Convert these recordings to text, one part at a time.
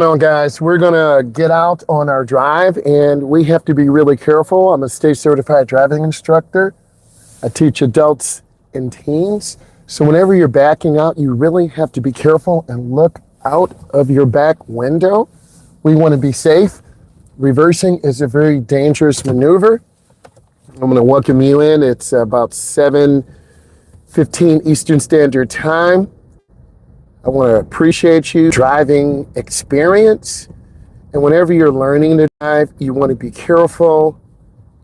Well, guys, we're going to get out on our drive, and we have to be really careful. I'm a state certified driving instructor. I teach adults and teens. So whenever you're backing out, you really have to be careful and look out of your back window. We want to be safe. Reversing is a very dangerous maneuver. I'm going to welcome you in. It's about 7:15 Eastern Standard Time. I want to appreciate you driving experience. And whenever you're learning to drive, you want to be careful.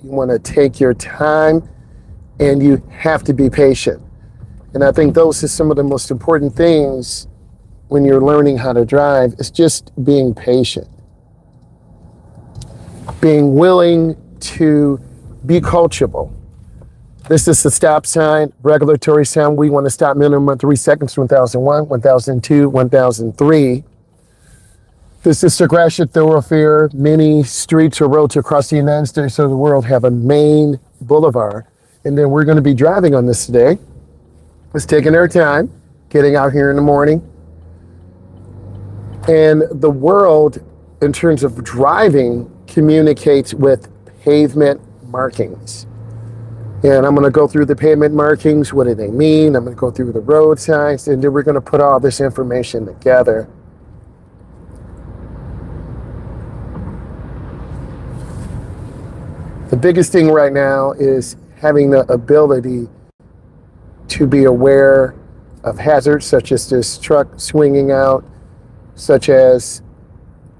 You want to take your time, and you have to be patient. And I think those are some of the most important things when you're learning how to drive. It's just being patient, being willing to be coachable. This is the stop sign, regulatory sign. We want to stop minimum of 3 seconds, 1001, 1002, 1003. This is the Gratiot thoroughfare. Many streets or roads across the United States or the world have a main boulevard. And then we're going to be driving on this today. It's taking our time, getting out here in the morning. And the world, in terms of driving, communicates with pavement markings. And I'm going to go through the pavement markings. What do they mean? I'm going to go through the road signs, and then we're going to put all this information together. The biggest thing right now is having the ability to be aware of hazards, such as this truck swinging out, such as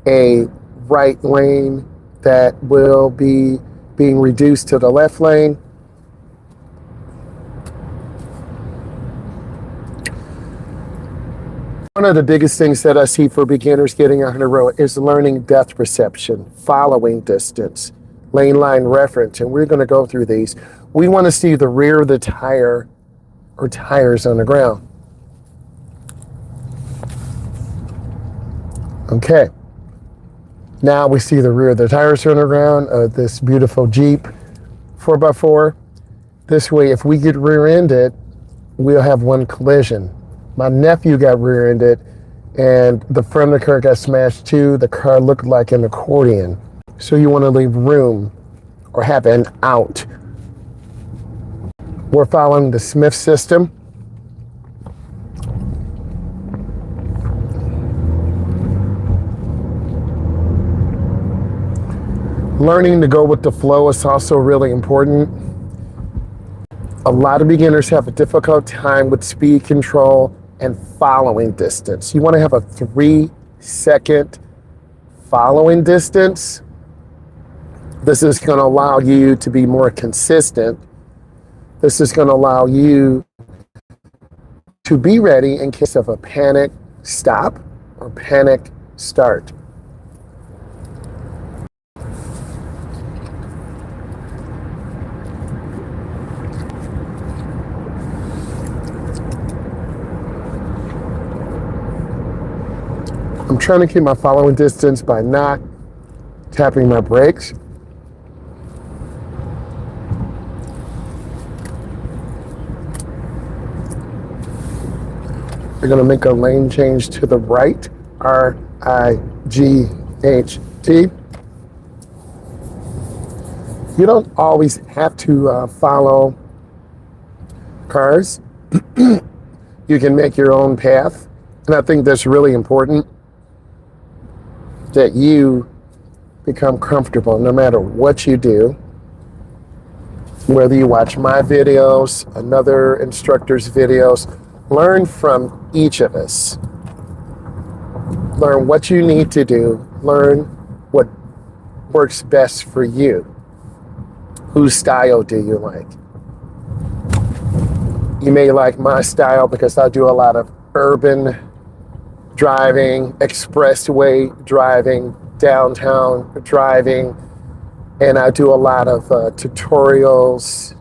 a right lane that will be being reduced to the left lane. One of the biggest things that I see for beginners getting on the road is learning depth perception, following distance, lane line reference, and we're going to go through these. We want to see the rear of the tire or tires on the ground. Okay. Now we see the rear of the tires on the ground of this beautiful Jeep 4x4. This way, if we get rear-ended, we'll have one collision. My nephew got rear-ended, and the front of the car got smashed too. The car looked like an accordion. So you want to leave room or have an out. We're following the Smith system. Learning to go with the flow is also really important. A lot of beginners have a difficult time with speed control and following distance. You want to have a 3-second following distance. This is going to allow you to be more consistent. This is going to allow you to be ready in case of a panic stop or panic start. I'm trying to keep my following distance by not tapping my brakes. We're going to make a lane change to the right, R-I-G-H-T. You don't always have to follow cars. You can make your own path, and I think that's really important, that you become comfortable no matter what you do. Whether you watch my videos, another instructor's videos, learn from each of us. Learn what you need to do. Learn what works best for you. Whose style do you like? You may like my style because I do a lot of urban driving, expressway driving, downtown driving, and I do a lot of tutorials,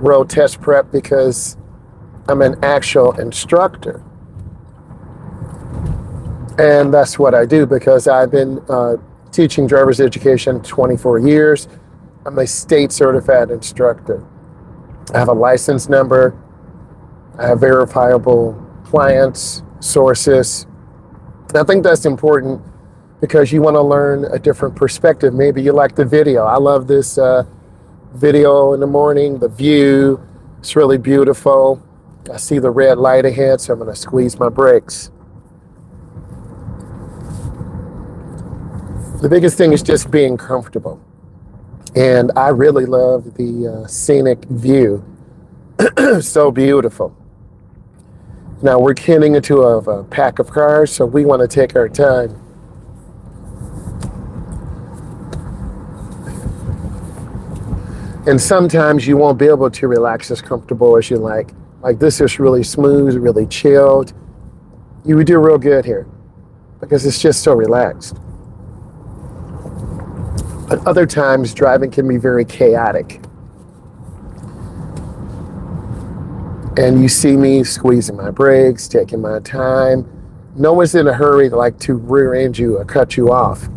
road test prep, because I'm an actual instructor. And that's what I do because I've been teaching driver's education 24 years. I'm a state certified instructor. I have a license number. I have verifiable clients, sources. I think that's important because you want to learn a different perspective. Maybe you like the video. I love this video in the morning, the view. It's really beautiful. I see the red light ahead, so I'm going to squeeze my brakes. The biggest thing is just being comfortable. And I really love the scenic view. So beautiful. Now we're getting into a pack of cars, so we want to take our time. And sometimes you won't be able to relax as comfortable as you like. Like this is really smooth, really chilled. You would do real good here because it's just so relaxed. But other times driving can be very chaotic. And you see me squeezing my brakes, taking my time. No one's in a hurry to rear end you or cut you off.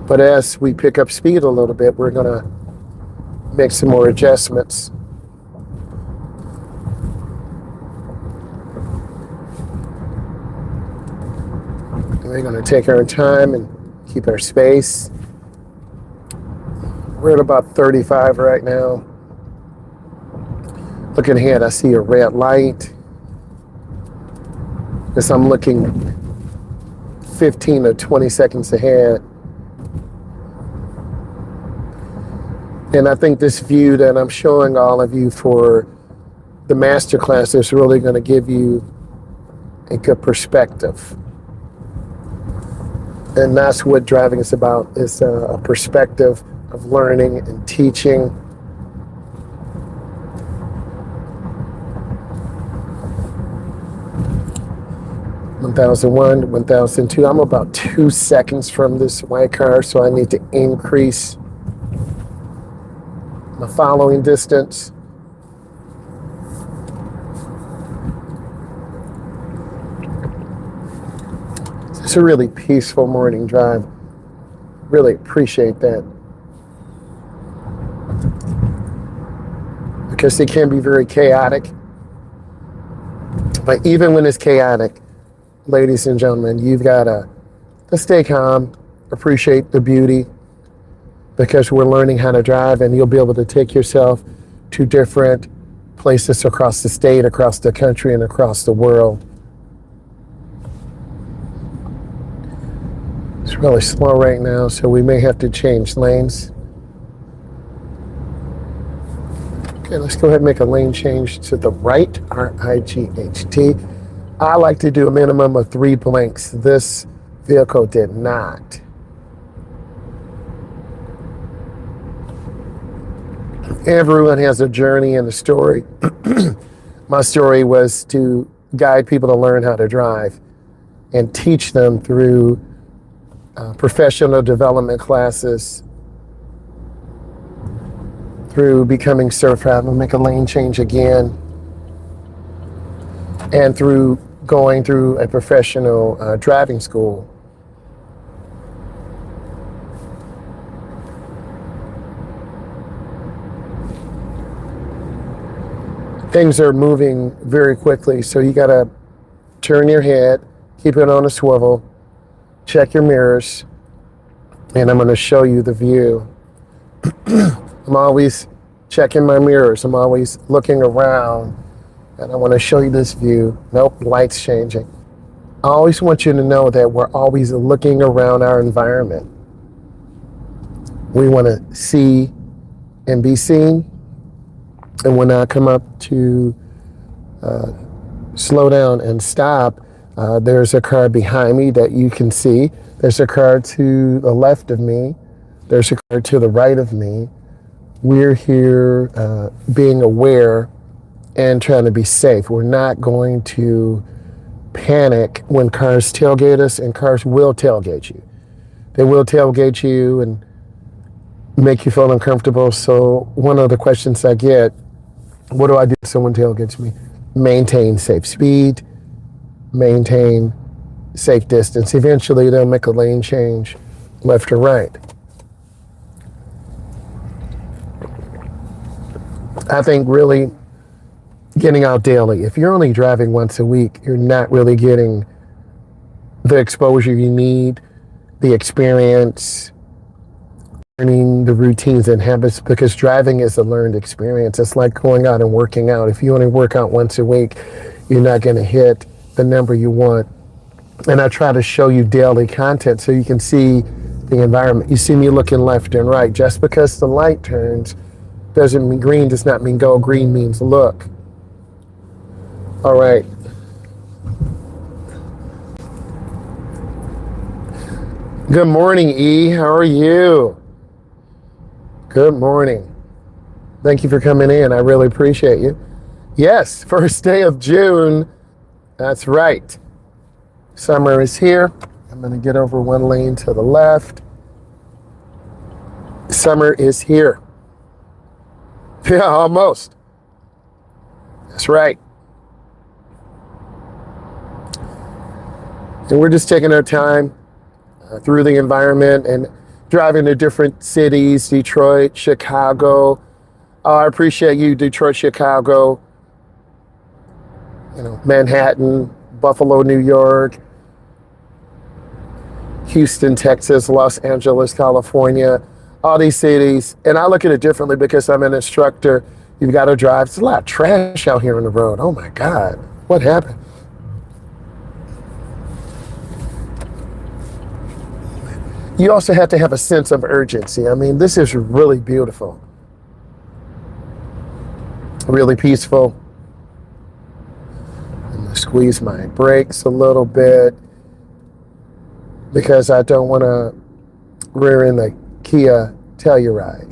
But as we pick up speed a little bit, we're gonna make some more adjustments. We're gonna take our time and keep our space. We're at about 35 right now. Looking ahead, I see a red light. As I'm looking 15 or 20 seconds ahead. And I think this view that I'm showing all of you for the Masterclass is really going to give you a good perspective. And that's what driving is about, is a perspective of learning and teaching. (1001), 1002. I'm about 2 seconds from this white car, so I need to increase my following distance. It's a really peaceful morning drive. Really appreciate that. Because it can be very chaotic. But even when it's chaotic, ladies and gentlemen, you've got to stay calm, appreciate the beauty, because we're learning how to drive, and you'll be able to take yourself to different places across the state, across the country, and across the world. It's really slow right now, so we may have to change lanes. Okay, let's go ahead and make a lane change to the right, R-I-G-H-T. I like to do a minimum of 3 blinks. This vehicle did not. Everyone has a journey and a story. My story was to guide people to learn how to drive and teach them through professional development classes, through becoming certified. We'll make a lane change again, and through going through a professional driving school. Things are moving very quickly, so you gotta turn your head, keep it on a swivel, check your mirrors, and I'm gonna show you the view. I'm always checking my mirrors. I'm always looking around, and I wanna show you this view. Nope, light's changing. I always want you to know that we're always looking around our environment. We wanna see and be seen. And when I come up to slow down and stop, there's a car behind me that you can see. There's a car to the left of me. There's a car to the right of me. We're here being aware and trying to be safe. We're not going to panic when cars tailgate us, and cars will tailgate you. They will tailgate you and make you feel uncomfortable. So one of the questions I get, what do I do if someone tailgates me? Maintain safe speed, maintain safe distance. Eventually they'll make a lane change left or right. I think really getting out daily. If you're only driving once a week, you're not really getting the exposure you need, the experience, learning the routines and habits, because driving is a learned experience. It's like going out and working out. If you only work out once a week, you're not going to hit the number you want. And I try to show you daily content so you can see the environment. You see me looking left and right. Just because the light turns doesn't mean green does not mean go. Green means look. All right. Good morning, E. How are you? Good morning. Thank you for coming in. I really appreciate you. Yes, first day of June. That's right. Summer is here. I'm going to get over one lane to the left. Summer is here. Yeah, almost. That's right. And we're just taking our time through the environment and driving to different cities, Detroit, Chicago. I appreciate you, Detroit, Chicago, Manhattan, Buffalo, New York, Houston, Texas, Los Angeles, California, all these cities. And I look at it differently because I'm an instructor. You've got to drive. There's a lot of trash out here on the road. Oh my God, what happened? You also have to have a sense of urgency. I mean, this is really beautiful, really peaceful. I'm gonna squeeze my brakes a little bit because I don't want to rear in the Kia Telluride.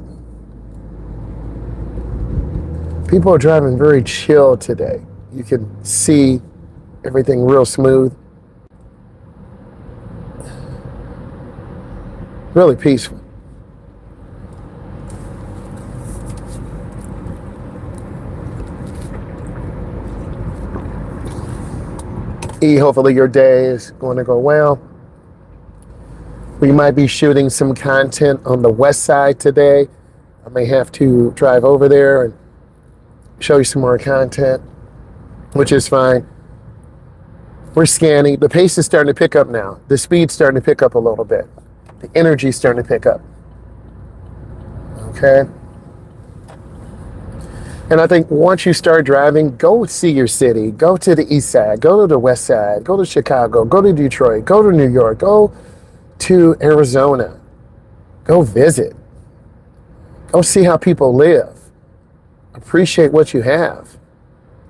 People are driving very chill today. You can see everything real smooth. Really peaceful. E, hopefully your day is going to go well. We might be shooting some content on the west side today. I may have to drive over there and show you some more content, which is fine. We're scanning. The pace is starting to pick up now. The speed's starting to pick up a little bit. The energy's starting to pick up. Okay? And I think once you start driving, go see your city. Go to the east side. Go to the west side. Go to Chicago. Go to Detroit. Go to New York. Go to Arizona. Go visit. Go see how people live. Appreciate what you have.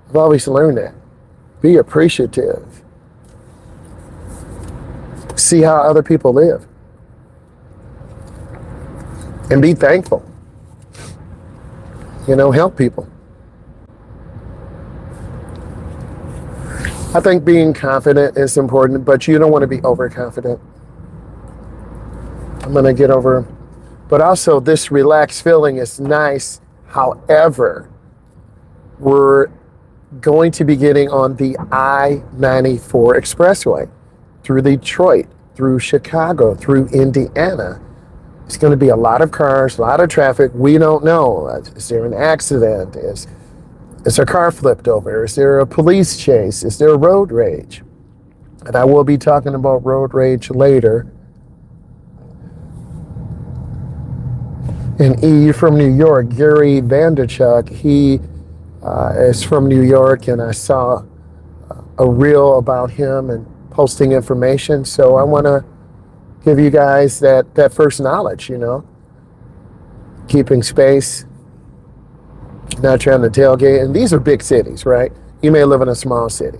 I've always learned that. Be appreciative. See how other people live. And be thankful. Help people. I think being confident is important, but you don't want to be overconfident. I'm going to get over. But also, this relaxed feeling is nice. However, we're going to be getting on the I-94 expressway through Detroit, through Chicago, through Indiana. It's going to be a lot of cars, a lot of traffic. We don't know. Is there an accident? Is a car flipped over? Is there a police chase? Is there road rage? And I will be talking about road rage later. And E, from New York, Gary Vanderchuck, he is from New York, and I saw a reel about him and posting information. So I want to give you guys that first knowledge, keeping space, not trying to tailgate. And these are big cities, right? You may live in a small city.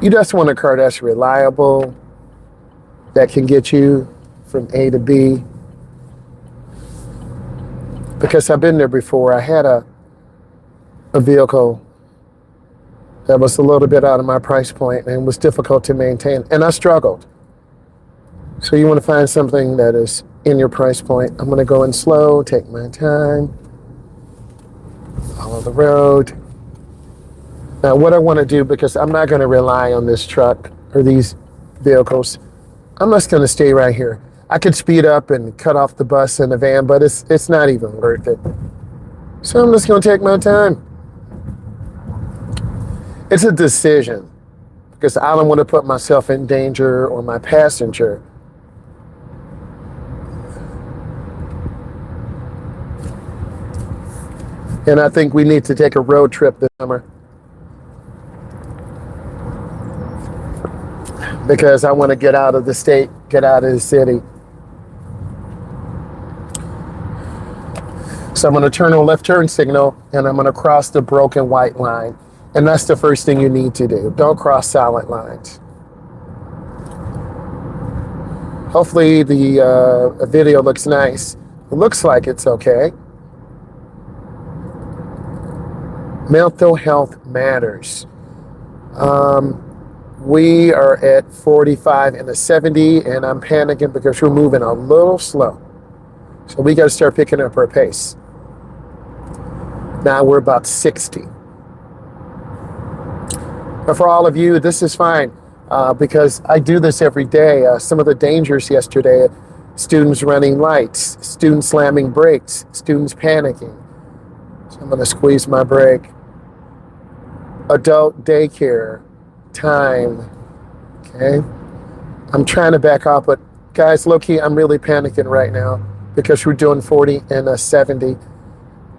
You just want a car that's reliable, that can get you from A to B. Because I've been there before. I had a vehicle that was a little bit out of my price point and was difficult to maintain, and I struggled. So you want to find something that is in your price point. I'm going to go in slow, take my time, follow the road. Now what I want to do, because I'm not going to rely on this truck or these vehicles, I'm just going to stay right here. I could speed up and cut off the bus and the van, but it's not even worth it. So I'm just going to take my time. It's a decision because I don't want to put myself in danger or my passenger. And I think we need to take a road trip this summer because I want to get out of the state, get out of the city. So I'm going to turn on a left turn signal and I'm going to cross the broken white line. And that's the first thing you need to do. Don't cross solid lines. Hopefully the video looks nice. It looks like it's okay. Mental health matters. We are at 45 and a 70 and I'm panicking because we're moving a little slow. So we got to start picking up our pace. Now we're about 60. But for all of you, this is fine because I do this every day. Some of the dangers yesterday, students running lights, students slamming brakes, students panicking. So I'm going to squeeze my brake. Adult daycare time. Okay. I'm trying to back off, but guys, low-key, I'm really panicking right now because we're doing 40 and a 70.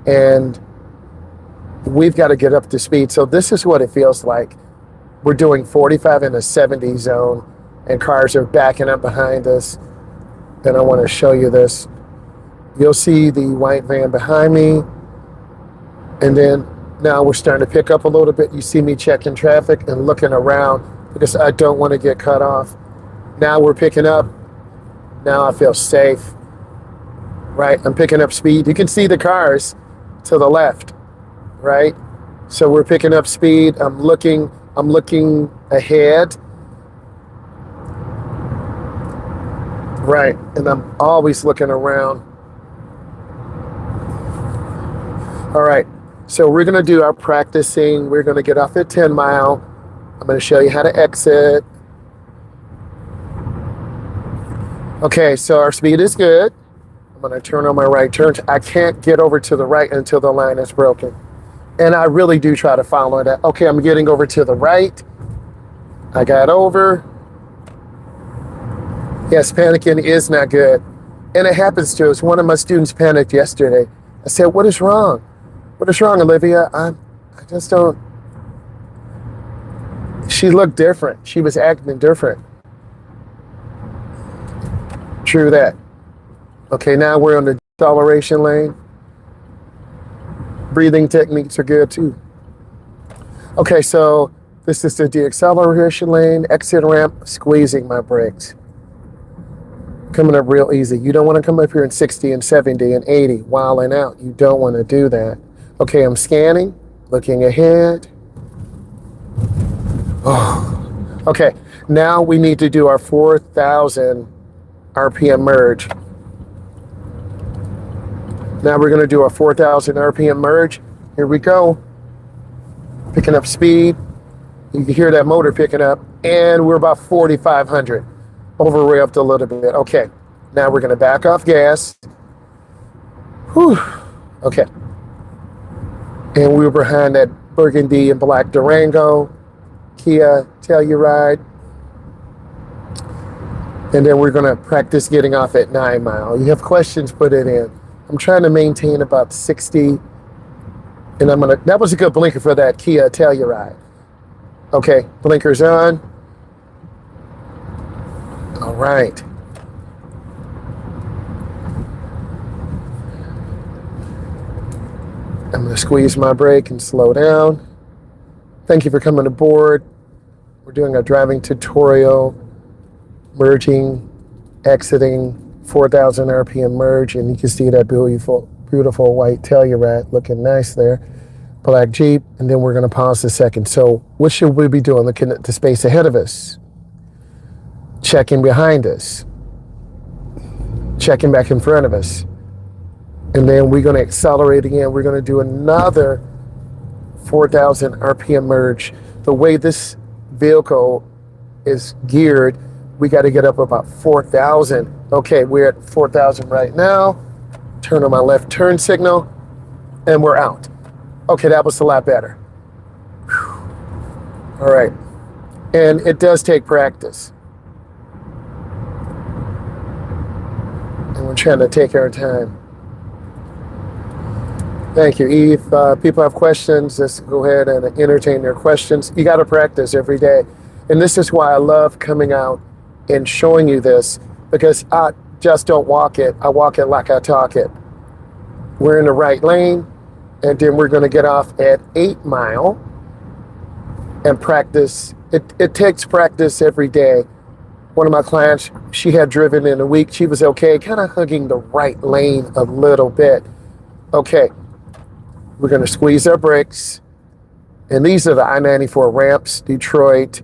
And we've got to get up to speed. So this is what it feels like. We're doing 45 in a 70 zone and cars are backing up behind us. And I want to show you this. You'll see the white van behind me. And then now we're starting to pick up a little bit. You see me checking traffic and looking around because I don't want to get cut off. Now we're picking up. Now I feel safe. Right? I'm picking up speed. You can see the cars to the left. Right? So we're picking up speed. I'm looking ahead. Right. And I'm always looking around. All right. So we're going to do our practicing. We're going to get off at 10 Mile. I'm going to show you how to exit. Okay. So our speed is good. I'm going to turn on my right turn. I can't get over to the right until the line is broken. And I really do try to follow that. Okay, I'm getting over to the right. I got over. Yes, panicking is not good. And it happens to us. One of my students panicked yesterday. I said, what is wrong? What is wrong, Olivia? I just don't. She looked different. She was acting different. True that. Okay, now we're on the deceleration lane. Breathing techniques are good too. Okay, so this is the deacceleration lane, exit ramp, squeezing my brakes. Coming up real easy. You don't want to come up here in 60 and 70 and 80, wilding out. You don't want to do that. Okay, I'm scanning, looking ahead. Oh. Okay, now we need to do our 4,000 RPM merge. Now we're going to do a 4,000 RPM merge. Here we go. Picking up speed. You can hear that motor picking up. And we're about 4,500. Over revved a little bit. Okay. Now we're going to back off gas. Whew. Okay. And we were behind that burgundy and black Durango, Kia Telluride. And then we're going to practice getting off at 9 Mile. You have questions, put it in. I'm trying to maintain about 60, and that was a good blinker for that Kia Telluride. Okay, blinkers on. All right. I'm going to squeeze my brake and slow down. Thank you for coming aboard. We're doing a driving tutorial, merging, exiting, 4,000 RPM merge, and you can see that beautiful white Telluride looking nice there. Black Jeep, and then we're going to pause a second. So what should we be doing? Looking at the space ahead of us. Checking behind us. Checking back in front of us. And then we're going to accelerate again. We're going to do another 4,000 RPM merge. The way this vehicle is geared, we got to get up about 4,000. Okay, we're at 4,000 right now. Turn on my left turn signal, and we're out. Okay, that was a lot better. Whew. All right, and it does take practice. And we're trying to take our time. Thank you. If people have questions, just go ahead and entertain their questions. You got to practice every day. And this is why I love coming out and showing you this, because I just don't walk it. I walk it like I talk it. We're in the right lane, and then we're going to get off at 8 Mile and practice. It takes practice every day. One of my clients, she had driven in a week. She was okay, kind of hugging the right lane a little bit. Okay. We're going to squeeze our brakes. And these are the I-94 ramps, Detroit,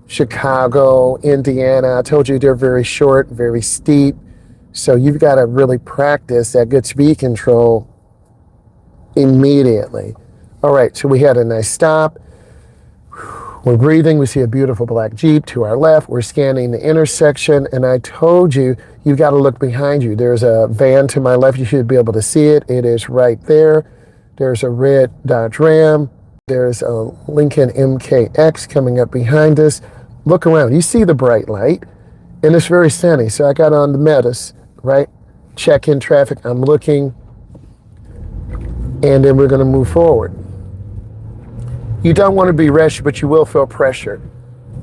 Chicago, Indiana. I told you they're very short, very steep. So you've got to really practice that good speed control immediately. All right, so we had a nice stop. We're breathing. We see a beautiful black Jeep to our left. We're scanning the intersection. And I told you, you've got to look behind you. There's a van to my left. You should be able to see it. It is right there. There's a red Dodge Ram. There's a Lincoln MKX coming up behind us. Look around. You see the bright light, and it's very sunny. So I got on the Metis, right? Check in traffic. I'm looking, and then we're going to move forward. You don't want to be rushed, but you will feel pressure.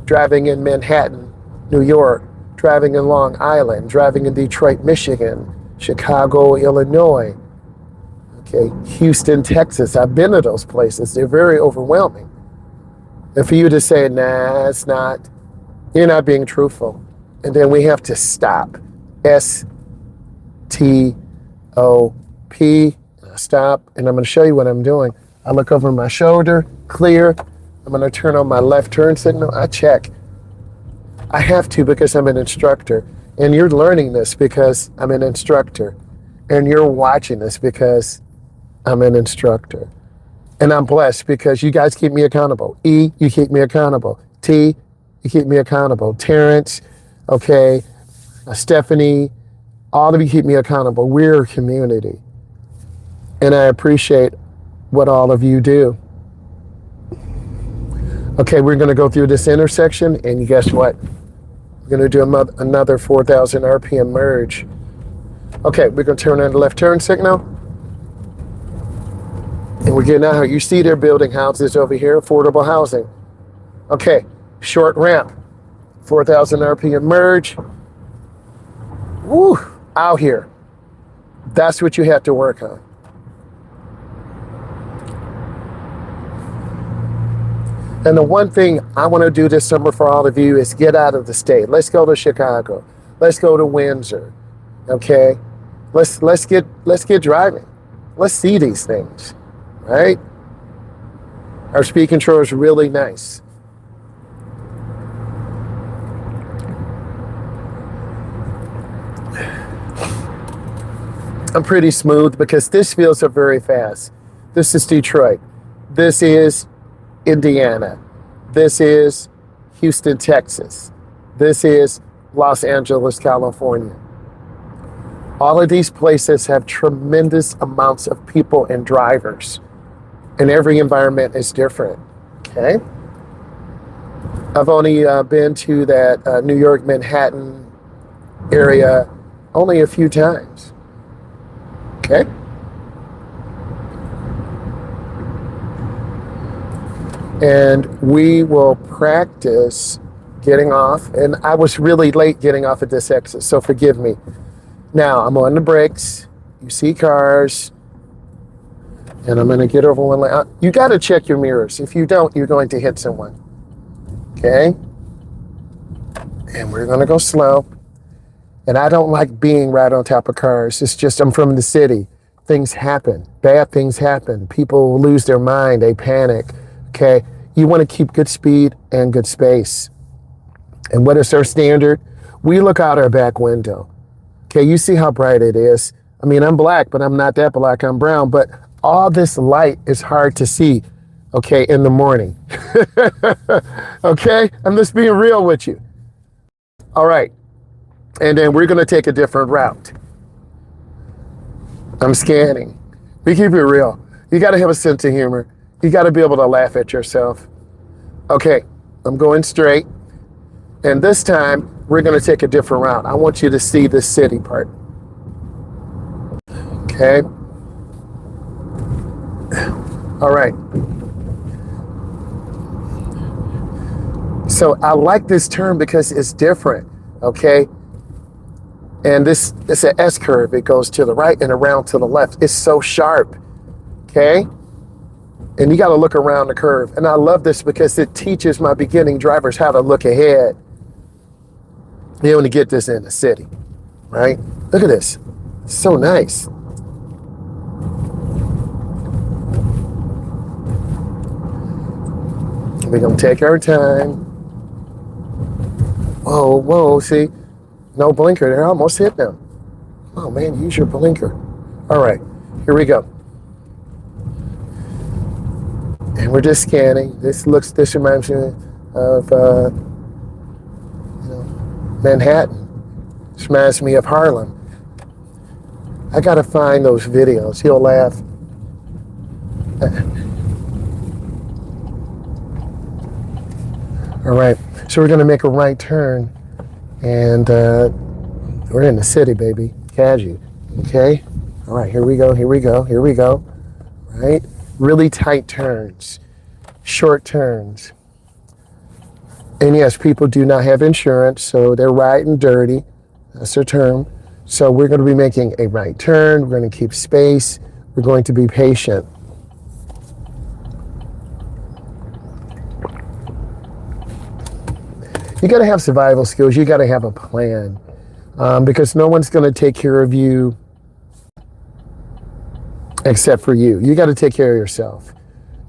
Driving in Manhattan, New York, driving in Long Island, driving in Detroit, Michigan, Chicago, Illinois. Okay, Houston, Texas. I've been to those places. They're very overwhelming. And for you to say, nah, it's not, you're not being truthful. And then we have to stop. S-T-O-P. Stop. And I'm going to show you what I'm doing. I look over my shoulder, clear. I'm going to turn on my left turn signal. I check. I have to because I'm an instructor. And you're learning this because I'm an instructor. And you're watching this because I'm an instructor. And I'm blessed because you guys keep me accountable. E, you keep me accountable. T, you keep me accountable. Terrence, okay, Stephanie, all of you keep me accountable. We're a community. And I appreciate what all of you do. Okay, we're going to go through this intersection, and guess what? We're going to do another 4,000 RPM merge. Okay, we're going to turn on the left turn signal. And we're getting out. You see they're building houses over here, affordable housing. Okay, short ramp, 4,000 RPM merge. Woo, out here. That's what you have to work on. And the one thing I want to do this summer for all of you is get out of the state. Let's go to Chicago. Let's go to Windsor. Okay? Let's get driving. Let's see these things. Right? Our speed control is really nice. I'm pretty smooth because this feels up very fast. This is Detroit. This is Indiana. This is Houston, Texas. This is Los Angeles, California. All of these places have tremendous amounts of people and drivers. And every environment is different, okay? I've only been to that New York, Manhattan area only a few times, okay? And we will practice getting off. And I was really late getting off at this exit, so forgive me. Now, I'm on the brakes. You see cars. And I'm going to get over one lane. You got to check your mirrors. If you don't, you're going to hit someone. Okay? And we're going to go slow. And I don't like being right on top of cars. It's just I'm from the city. Things happen. Bad things happen. People lose their mind. They panic. Okay? You want to keep good speed and good space. And what is our standard? We look out our back window. Okay? You see how bright it is. I mean, I'm black, but I'm not that black. I'm brown. But all this light is hard to see, okay, in the morning. Okay? I'm just being real with you. All right. And then we're going to take a different route. I'm scanning. We keep it real. You got to have a sense of humor. You got to be able to laugh at yourself. Okay, I'm going straight. And this time, we're going to take a different route. I want you to see the city part. Okay. All right. So I like this turn because it's different. Okay. And this is an S curve. It goes to the right and around to the left. It's so sharp. Okay. And you got to look around the curve. And I love this because it teaches my beginning drivers how to look ahead. You only get this in the city, right? Look at this. It's so nice. We're going to take our time. Whoa, whoa, see? No blinker there. I almost hit them. Oh, man, use your blinker. All right, here we go. And we're just scanning. This reminds me of Manhattan. This reminds me of Harlem. I gotta find those videos. He'll laugh. All right, so we're gonna make a right turn, and we're in the city, baby. Cashew. Okay. All right, here we go. Here we go. Here we go. Right. Really tight turns, short turns. And yes, people do not have insurance, so they're riding dirty. That's their term. So we're going to be making a right turn. We're going to keep space. We're going to be patient. You got to have survival skills. You got to have a plan, because no one's going to take care of you except for you. You got to take care of yourself.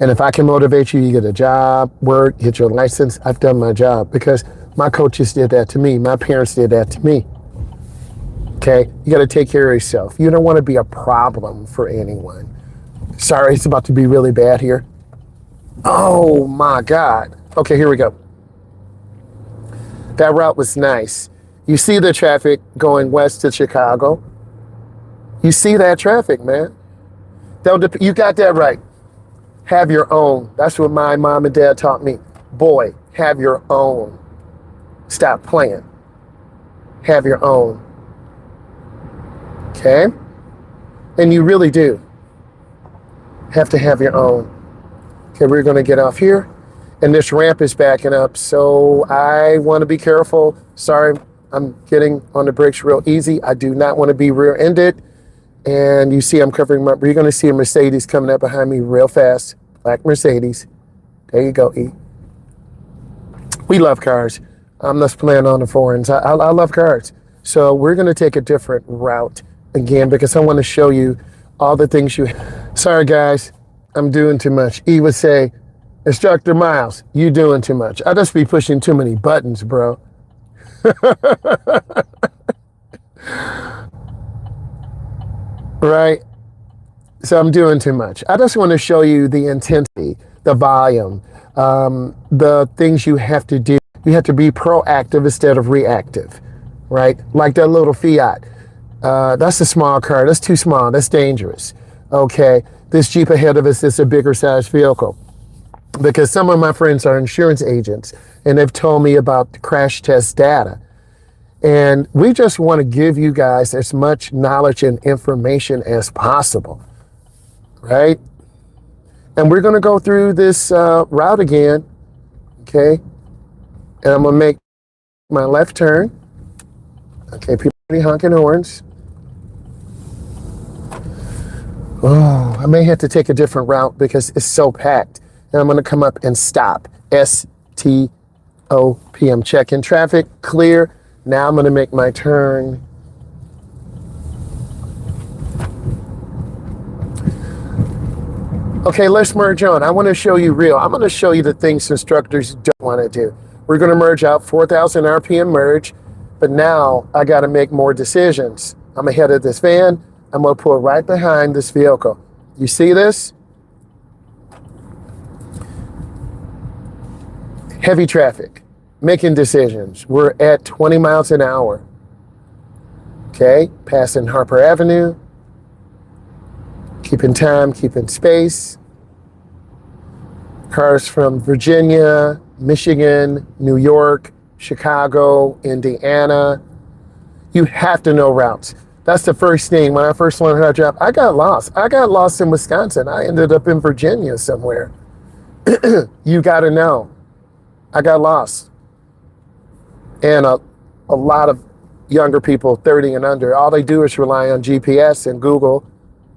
And if I can motivate you, you get a job, work, get your license. I've done my job because my coaches did that to me. My parents did that to me. Okay, you got to take care of yourself. You don't want to be a problem for anyone. Sorry, it's about to be really bad here. Oh my God. Okay, here we go. That route was nice. You see the traffic going west to Chicago. You see that traffic, man. You got that right. Have your own. That's what my mom and dad taught me. Boy, have your own. Stop playing. Have your own. Okay? And you really do have to have your own. Okay, we're going to get off here. And this ramp is backing up, so I want to be careful. Sorry, I'm getting on the brakes real easy. I do not want to be rear-ended. And you see I'm covering my, you're going to see a Mercedes coming up behind me real fast. Black Mercedes. There you go, E. We love cars. I'm just playing on the foreigns. I love cars. So we're going to take a different route again because I want to show you all the things you... Sorry, guys. I'm doing too much. E would say, Instructor Myles, you doing too much. I just be pushing too many buttons, bro. Right? So I'm doing too much. I just want to show you the intensity, the volume, the things you have to do. You have to be proactive instead of reactive, right? Like that little Fiat. That's a small car. That's too small. That's dangerous. Okay. This Jeep ahead of us is a bigger size vehicle because some of my friends are insurance agents and they've told me about the crash test data. And we just want to give you guys as much knowledge and information as possible, right? And we're going to go through this route again, okay? And I'm going to make my left turn. Okay, people are honking horns. Oh, I may have to take a different route because it's so packed. And I'm going to come up and stop. S-T-O-P. I'm checking traffic, clear. Now I'm going to make my turn. Okay, let's merge on. I want to show you real. I'm going to show you the things instructors don't want to do. We're going to merge out 4,000 RPM merge, but now I got to make more decisions. I'm ahead of this van. I'm going to pull right behind this vehicle. You see this? Heavy traffic. Making decisions. We're at 20 miles an hour. Okay, passing Harper Avenue, keeping time, keeping space. Cars from Virginia, Michigan, New York, Chicago, Indiana. You have to know routes. That's the first thing. When I first learned how to drive, I got lost. I got lost in Wisconsin. I ended up in Virginia somewhere. You got to know. I got lost. And a lot of younger people, 30 and under, all they do is rely on GPS and Google.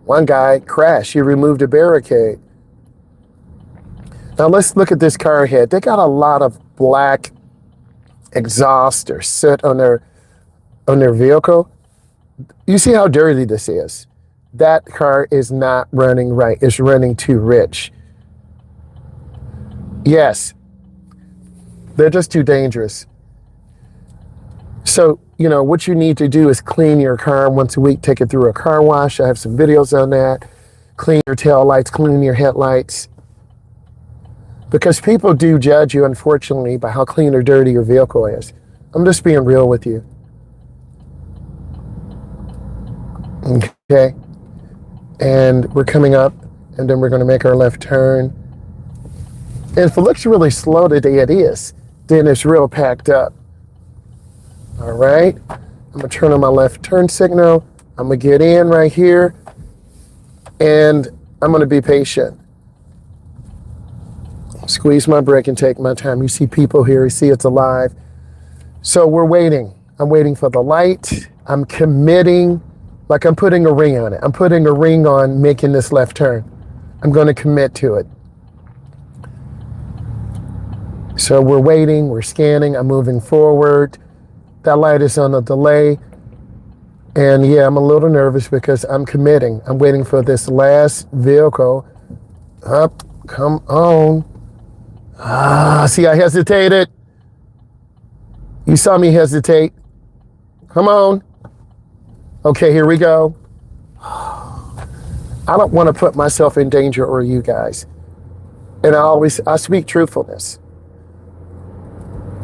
One guy crashed. He removed a barricade. Now let's look at this car ahead. They got a lot of black exhaust or soot on their vehicle. You see how dirty this is? That car is not running right. It's running too rich. Yes, they're just too dangerous. So, what you need to do is clean your car once a week, take it through a car wash. I have some videos on that. Clean your tail lights, clean your headlights. Because people do judge you, unfortunately, by how clean or dirty your vehicle is. I'm just being real with you. Okay. And we're coming up, and then we're going to make our left turn. And if it looks really slow today, it is. Then it's real packed up. All right. I'm going to turn on my left turn signal. I'm going to get in right here. And I'm going to be patient. Squeeze my brake and take my time. You see people here. You see it's alive. So we're waiting. I'm waiting for the light. I'm committing, like I'm putting a ring on it. I'm putting a ring on making this left turn. I'm going to commit to it. So we're waiting. We're scanning. I'm moving forward. That light is on a delay. And yeah, I'm a little nervous because I'm committing. I'm waiting for this last vehicle. Up. Come on. See, I hesitated. You saw me hesitate. Come on. Okay, here we go. I don't want to put myself in danger or you guys. And I speak truthfulness.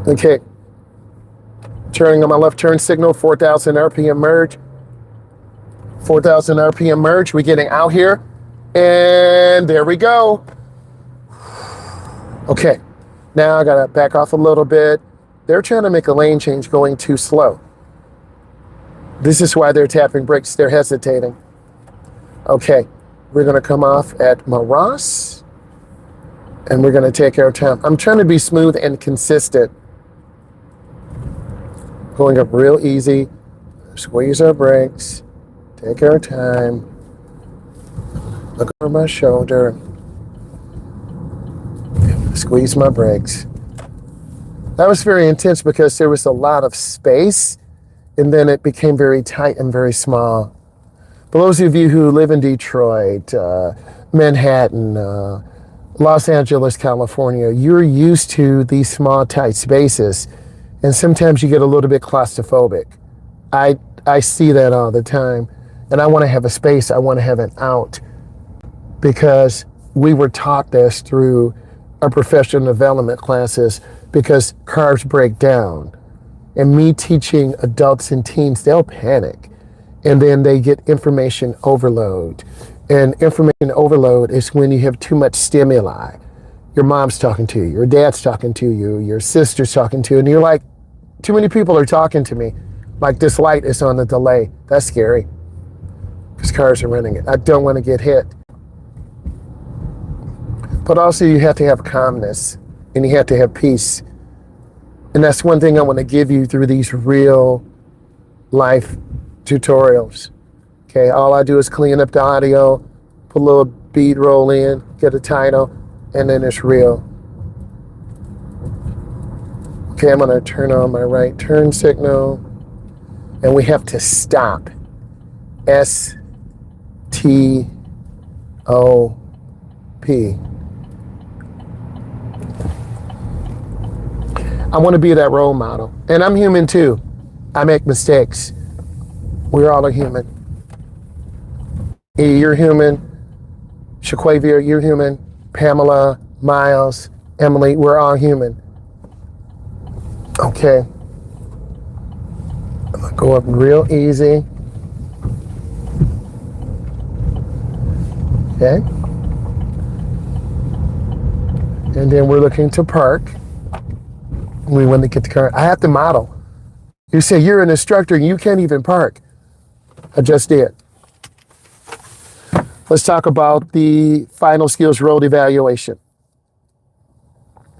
Okay. Turning on my left turn signal, 4,000 RPM merge. 4,000 RPM merge. We're getting out here. And there we go. Okay, now I gotta back off a little bit. They're trying to make a lane change going too slow. This is why they're tapping brakes, they're hesitating. Okay, we're gonna come off at Maras, and we're gonna take our time. I'm trying to be smooth and consistent. Going up real easy, squeeze our brakes, take our time. Look over my shoulder. Squeeze my brakes. That was very intense because there was a lot of space and then it became very tight and very small. For those of you who live in Detroit, Manhattan, Los Angeles, California, you're used to these small, tight spaces. And sometimes you get a little bit claustrophobic. I see that all the time. And I want to have a space. I want to have an out. Because we were taught this through our professional development classes because cars break down. And me teaching adults and teens, they'll panic. And then they get information overload. And information overload is when you have too much stimuli. Your mom's talking to you, your dad's talking to you, your sister's talking to you, and you're like, too many people are talking to me. Like this light is on a delay. That's scary. Because cars are running it. I don't want to get hit. But also you have to have calmness and you have to have peace. And that's one thing I want to give you through these real life tutorials. Okay, all I do is clean up the audio, put a little beat roll in, get a title, and then it's real. Okay, I'm gonna turn on my right turn signal, and we have to stop. S-T-O-P. I want to be that role model. And I'm human too. I make mistakes. We're all a human. You're human. Shaquavia, you're human. Pamela, Myles, Emily, we're all human. Okay. I'm going to Go up real easy. Okay. And then we're looking to park. We want to get the car. I have to model. You say you're an instructor and you can't even park. I just did. Let's talk about the final skills road evaluation.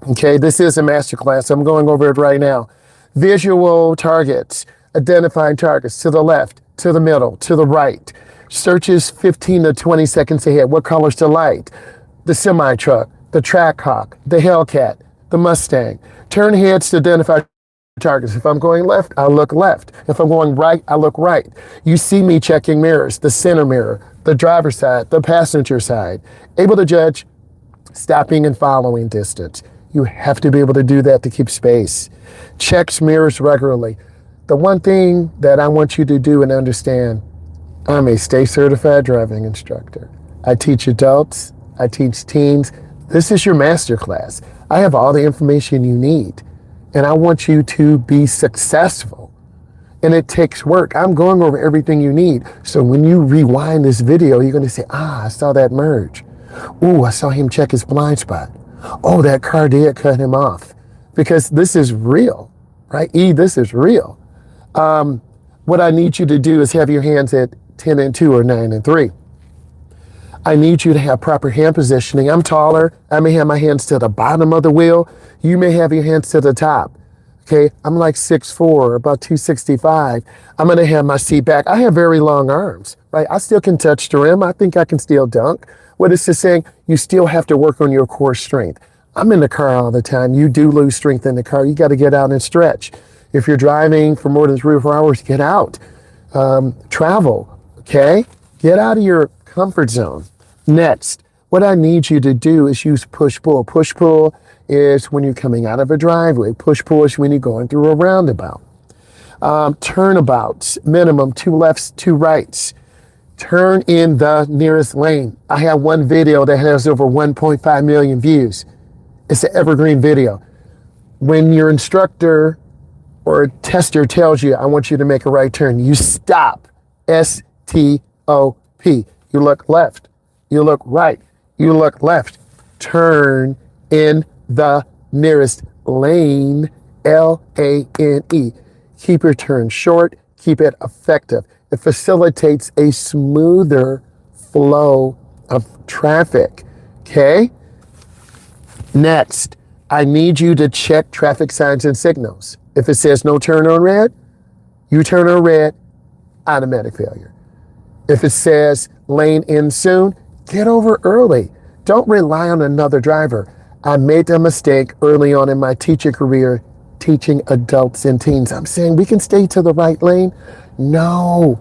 Okay, this is a masterclass. I'm going over it right now. Visual targets, identifying targets to the left, to the middle, to the right. Searches 15 to 20 seconds ahead. What color's the light? The semi-truck, the Trackhawk, the Hellcat, the Mustang. Turn heads to identify targets. If I'm going left, I look left. If I'm going right, I look right. You see me checking mirrors, the center mirror, the driver's side, the passenger side. Able to judge stopping and following distance. You have to be able to do that to keep space. Checks mirrors regularly. The one thing that I want you to do and understand, I'm a state certified driving instructor. I teach adults, I teach teens. This is your master class. I have all the information you need, and I want you to be successful. And it takes work. I'm going over everything you need. So when you rewind this video, you're going to say, I saw that merge. Ooh, I saw him check his blind spot. Oh, that car did cut him off. Because this is real, right? This is real. What I need you to do is have your hands at 10 and 2 or 9 and 3. I need you to have proper hand positioning. I'm taller. I may have my hands to the bottom of the wheel. You may have your hands to the top. Okay, I'm like 6'4", about 265. I'm gonna have my seat back. I have very long arms, right? I still can touch the rim. I think I can still dunk. What is this saying? You still have to work on your core strength. I'm in the car all the time. You do lose strength in the car. You gotta get out and stretch. If you're driving for more than 3 or 4 hours, get out. Travel, okay? Get out of your comfort zone. Next, what I need you to do is use push-pull. Push-pull is when you're coming out of a driveway. Push-pull is when you're going through a roundabout. Turnabouts, minimum 2 lefts, 2 rights. Turn in the nearest lane. I have one video that has over 1.5 million views. It's an evergreen video. When your instructor or tester tells you, I want you to make a right turn, you stop. S-T-O-P. You look left. You look right. You look left. Turn in the nearest lane. L-A-N-E. Keep your turn short. Keep it effective. It facilitates a smoother flow of traffic. Okay? Next, I need you to check traffic signs and signals. If it says no turn on red, you turn on red, automatic failure. If it says lane in soon, get over early. Don't rely on another driver. I made a mistake early on in my teaching career, teaching adults and teens. I'm saying we can stay to the right lane. No.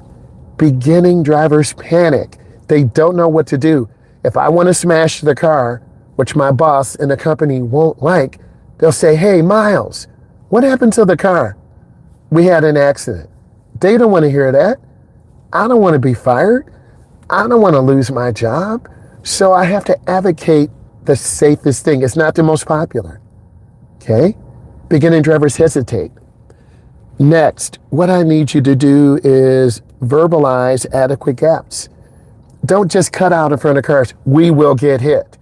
Beginning drivers panic. They don't know what to do. If I want to smash the car, which my boss in the company won't like, they'll say, hey, Myles, what happened to the car? We had an accident. They don't want to hear that. I don't want to be fired. I don't want to lose my job. So I have to advocate the safest thing. It's not the most popular. Okay? Beginning drivers hesitate. Next, what I need you to do is verbalize adequate gaps. Don't just cut out in front of cars. We will get hit.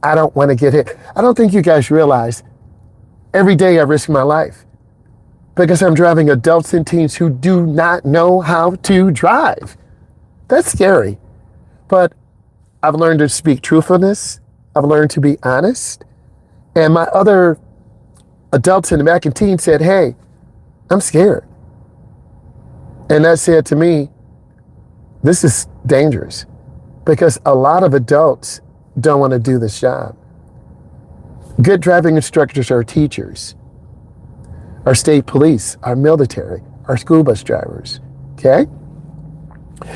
I don't want to get hit. I don't think you guys realize every day I risk my life because I'm driving adults and teens who do not know how to drive. That's scary. But I've learned to speak truthfulness. I've learned to be honest. And my other adults in the back and teens said, hey, I'm scared. And that said to me, this is dangerous because a lot of adults don't want to do this job. Good driving instructors are teachers, our state police, our military, our school bus drivers, okay?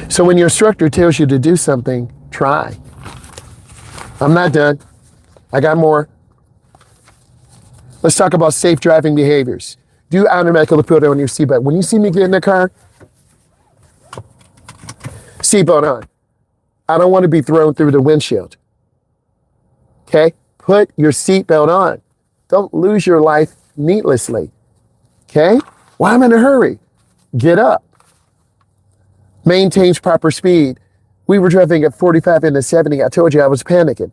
So when your instructor tells you to do something, try. I'm not done. I got more. Let's talk about safe driving behaviors. Do automatically put on your seatbelt. When you see me get in the car, seatbelt on. I don't want to be thrown through the windshield. Okay? Put your seatbelt on. Don't lose your life needlessly. Okay? Well, I'm in a hurry. Get up. Maintains proper speed. We were driving at 45 into 70. I told you I was panicking.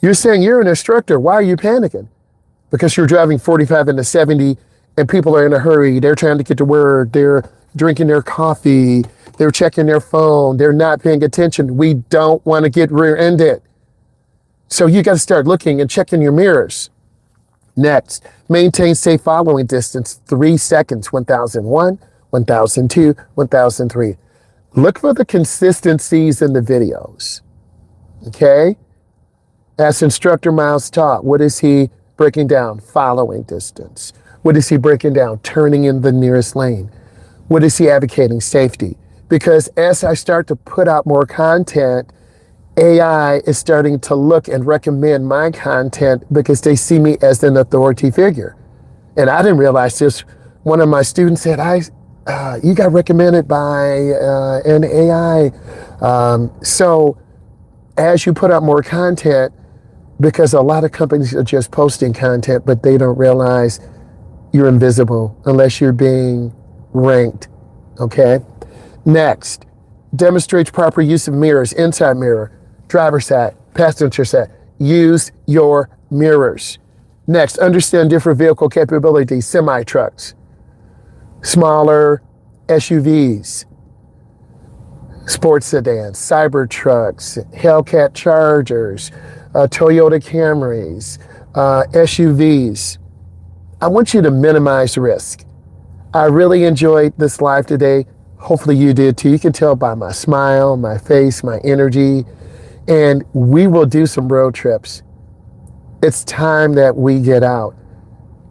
You're saying you're an instructor. Why are you panicking? Because you're driving 45 into 70 and people are in a hurry. They're trying to get to work. They're drinking their coffee. They're checking their phone. They're not paying attention. We don't want to get rear-ended. So you got to start looking and checking your mirrors. Next, maintain safe following distance, 3 seconds, 1001, 1002, 1003. Look for the consistencies in the videos, okay? As instructor Myles taught, what is he breaking down? Following distance. What is he breaking down? Turning in the nearest lane. What is he advocating? Safety. Because as I start to put out more content, AI is starting to look and recommend my content because they see me as an authority figure. And I didn't realize this. One of my students said, you got recommended by an AI. So as you put out more content, because a lot of companies are just posting content, but they don't realize you're invisible unless you're being ranked, okay? Next, demonstrates proper use of mirrors, inside mirror, driver side, passenger side. Use your mirrors. Next, understand different vehicle capabilities, semi-trucks, smaller SUVs, sports sedans, cyber trucks, Hellcat Chargers, Toyota Camrys, SUVs. I want you to minimize risk. I really enjoyed this live today. Hopefully you did too. You can tell by my smile, my face, my energy, and we will do some road trips. It's time that we get out.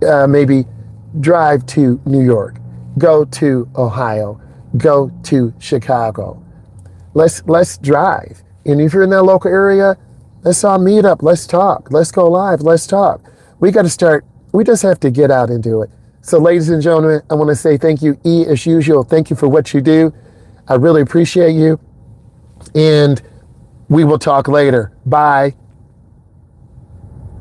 Maybe drive to New York, go to Ohio, go to Chicago. Let's drive. And if you're in that local area, let's all meet up. Let's talk. Let's go live. Let's talk. We got to start. We just have to get out and do it. So ladies and gentlemen, I want to say thank you, E, as usual. Thank you for what you do. I really appreciate you. And we will talk later. Bye.